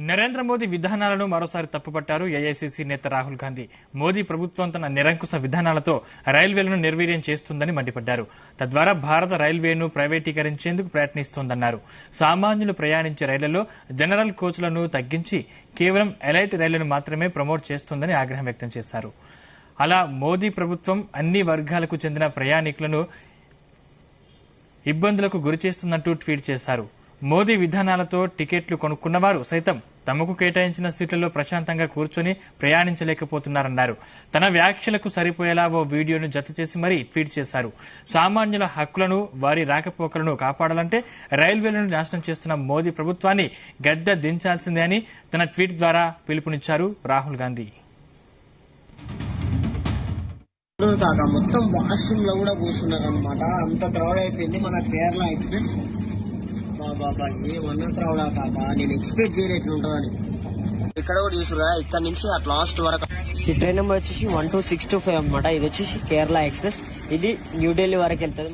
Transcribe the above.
నరేంద్ర మోదీ విధానాలను మరోసారి తప్పుపట్టారు ఏఐసీసీ నేత రాహుల్ గాంధీ. మోదీ ప్రభుత్వం తన నిరంకుశ విధానాలతో రైల్వేలను నిర్వీర్యం చేస్తుందని మండిపడ్డారు. తద్వారా భారత రైల్వేను ప్రైవేటీకరించేందుకు ప్రయత్నిస్తోందన్నారు. సామాన్యులు ప్రయాణించే రైళ్లలో జనరల్ కోచ్లను తగ్గించి కేవలం ఎలైట్ రైళ్లను మాత్రమే ప్రమోట్ చేస్తోందని ఆగ్రహం వ్యక్తం చేశారు. అలా మోదీ ప్రభుత్వం అన్ని వర్గాలకు చెందిన ప్రయాణికులను ఇబ్బందులకు గురిచేస్తున్నట్టు ట్వీట్ చేశారు. మోదీ విధానాలతో టికెట్లు కొనుక్కున్నవారు సైతం తమకు కేటాయించిన సీట్లలో ప్రశాంతంగా కూర్చొని ప్రయాణించలేకపోతున్నారన్నారు. తన వ్యాఖ్యలకు సరిపోయేలా ఓ వీడియోను జతచేసి మరీ ట్వీట్ చేశారు. సామాన్యుల హక్కులను, వారి రాకపోకలను కాపాడాలంటే రైల్వేలను నాశనం చేస్తున్న మోదీ ప్రభుత్వాన్ని గద్దె దించాల్సిందే అని తన ట్వీట్ ద్వారా పిలుపునిచ్చారు రాహుల్ గాంధీ. మొత్తం వాష్రూమ్ లో కూడా కూర్చున్నారు అనమాట. అంత క్రౌడ్ అయిపోయింది. మన కేరళ ఎక్స్ప్రెస్ బాబా ఏమన్నా క్రౌడ్ కాక నేను ఎక్స్పెక్ట్ చేయలేదు ఉంటుందని. ఇక్కడ కూడా చూసురా, ఇక్కడ నుంచి అట్ లాస్ట్ వరకు. ఈ ట్రైన్ నెంబర్ వచ్చేసి 12625 అనమాట. ఇది వచ్చేసి కేరళ ఎక్స్ప్రెస్. ఇది న్యూఢిల్లీ వరకు వెళ్తుంది.